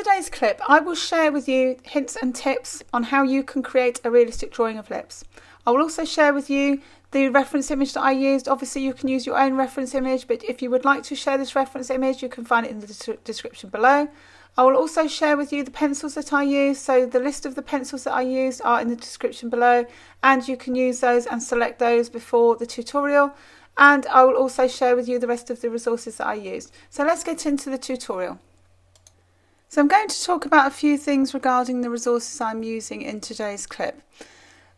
today's clip, I will share with you hints and tips on how you can create a realistic drawing of lips. I will also share with you the reference image that I used. Obviously you can use your own reference image, but if you would like to share this reference image, you can find it in the description below. I will also share with you the pencils that I use, so the list of the pencils that I used are in the description below, and you can use those and select those before the tutorial. And I will also share with you the rest of the resources that I used. So let's get into the tutorial. So I'm going to talk about a few things regarding the resources I'm using in today's clip.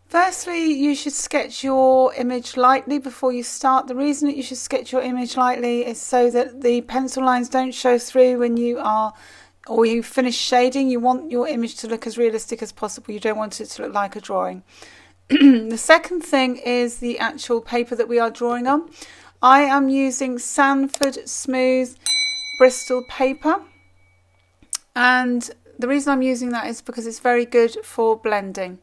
Firstly, you should sketch your image lightly before you start. The reason that you should sketch your image lightly is so that the pencil lines don't show through when you finish shading. You want your image to look as realistic as possible. You don't want it to look like a drawing. The second thing is the actual paper that we are drawing on. I am using Sanford Smooth Bristol paper. And the reason I'm using that is because it's very good for blending.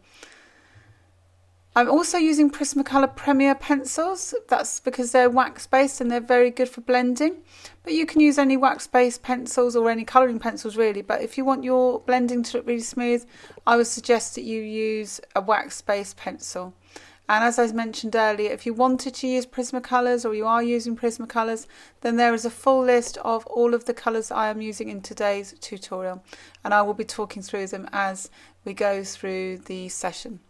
I'm also using Prismacolor Premier pencils. That's because they're wax based and they're very good for blending. But you can use any wax based pencils or any colouring pencils really. But if you want your blending to look really smooth, I would suggest that you use a wax based pencil. And as I mentioned earlier, if you wanted to use Prismacolors or you are using Prismacolors, then there is a full list of all of the colours I am using in today's tutorial. And I will be talking through them as we go through the session.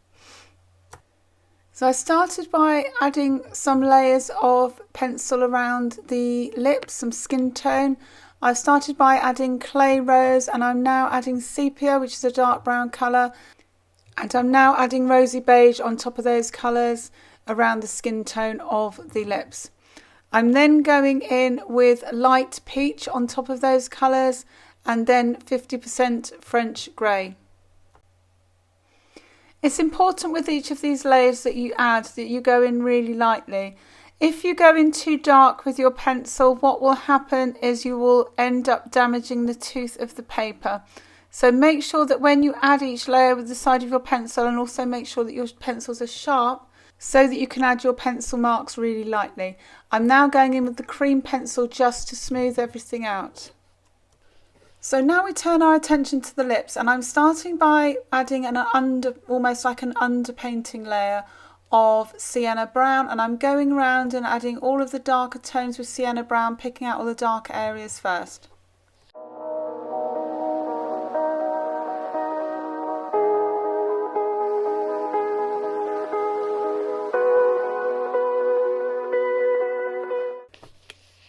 So I started by adding some layers of pencil around the lips, some skin tone. I've started by adding clay rose, and I'm now adding sepia, which is a dark brown colour. And I'm now adding rosy beige on top of those colours around the skin tone of the lips. I'm then going in with light peach on top of those colours, and then 50% French grey. It's important with each of these layers that you add that you go in really lightly. If you go in too dark with your pencil, what will happen is you will end up damaging the tooth of the paper. So make sure that when you add each layer with the side of your pencil, and also make sure that your pencils are sharp so that you can add your pencil marks really lightly. I'm now going in with the cream pencil just to smooth everything out. So now we turn our attention to the lips, and I'm starting by adding almost like an underpainting layer of sienna brown, and I'm going around and adding all of the darker tones with sienna brown, picking out all the darker areas first.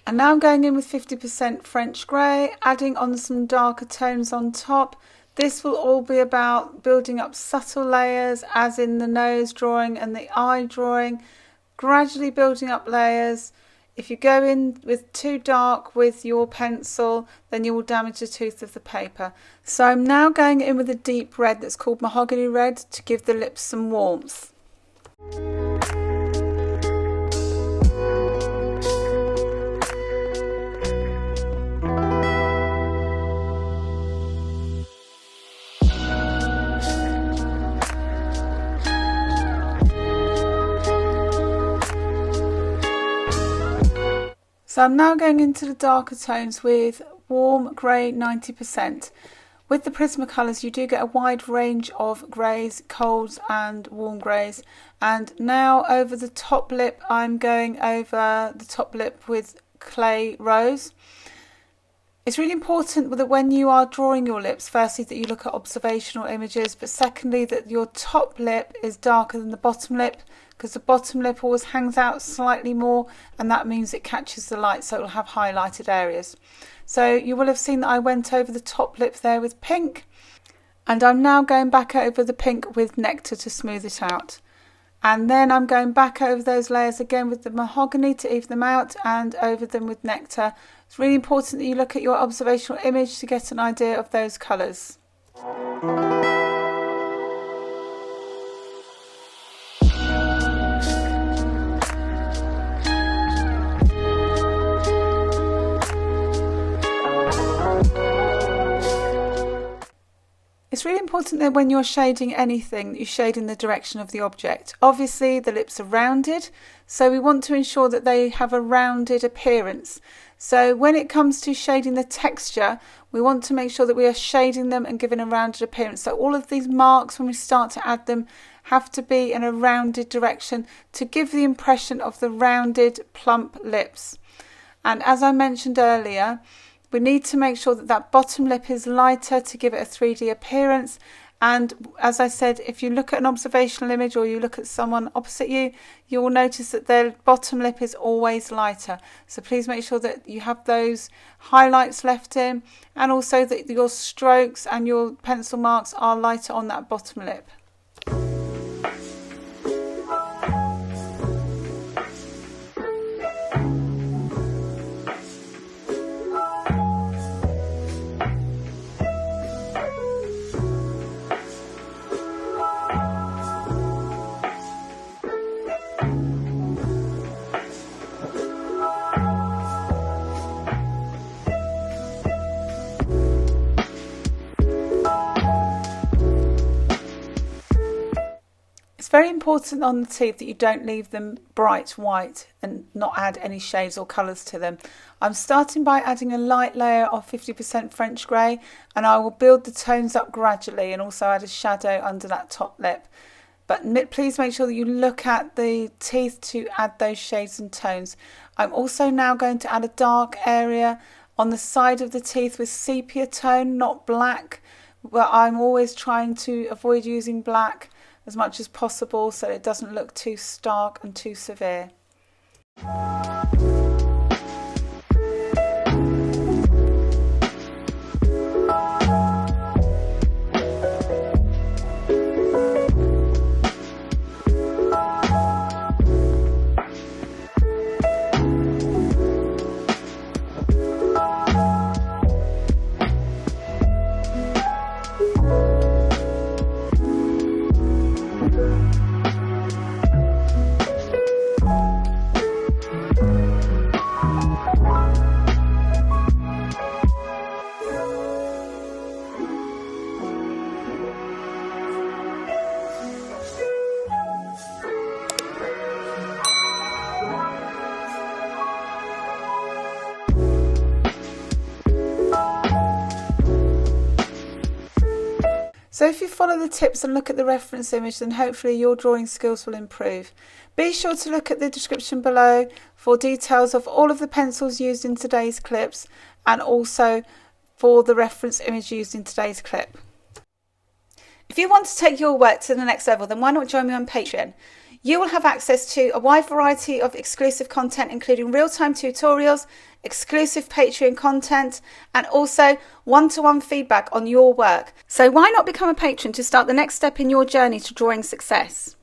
And now I'm going in with 50% French grey, adding on some darker tones on top. This will all be about building up subtle layers, as in the nose drawing and the eye drawing, gradually building up layers. If you go in with too dark with your pencil, then you will damage the tooth of the paper. So I'm now going in with a deep red that's called mahogany red to give the lips some warmth. So I'm now going into the darker tones with warm grey 90%. With the Prismacolors you do get a wide range of greys, colds and warm greys. And now over the top lip, I'm going over the top lip with clay rose. It's really important that when you are drawing your lips, firstly that you look at observational images, but secondly that your top lip is darker than the bottom lip, because the bottom lip always hangs out slightly more, and that means it catches the light, so it will have highlighted areas. So you will have seen that I went over the top lip there with pink, and I'm now going back over the pink with nectar to smooth it out. And then I'm going back over those layers again with the mahogany to even them out, and over them with nectar. It's really important that you look at your observational image to get an idea of those colours. It's really important that when you're shading anything, you shade in the direction of the object. Obviously the lips are rounded, so we want to ensure that they have a rounded appearance. So when it comes to shading the texture, we want to make sure that we are shading them and giving a rounded appearance. So all of these marks, when we start to add them, have to be in a rounded direction to give the impression of the rounded, plump lips. And as I mentioned earlier, we need to make sure that that bottom lip is lighter to give it a 3D appearance. And as I said, if you look at an observational image or you look at someone opposite you, you will notice that their bottom lip is always lighter. So please make sure that you have those highlights left in, and also that your strokes and your pencil marks are lighter on that bottom lip. It's very important on the teeth that you don't leave them bright white and not add any shades or colours to them. I'm starting by adding a light layer of 50% French grey, and I will build the tones up gradually and also add a shadow under that top lip. But please make sure that you look at the teeth to add those shades and tones. I'm also now going to add a dark area on the side of the teeth with sepia tone, not black. But I'm always trying to avoid using black as much as possible so it doesn't look too stark and too severe. So if you follow the tips and look at the reference image, then hopefully your drawing skills will improve. Be sure to look at the description below for details of all of the pencils used in today's clips, and also for the reference image used in today's clip. If you want to take your work to the next level, then why not join me on Patreon? You will have access to a wide variety of exclusive content, including real-time tutorials, exclusive Patreon content, and also one-to-one feedback on your work. So why not become a patron to start the next step in your journey to drawing success?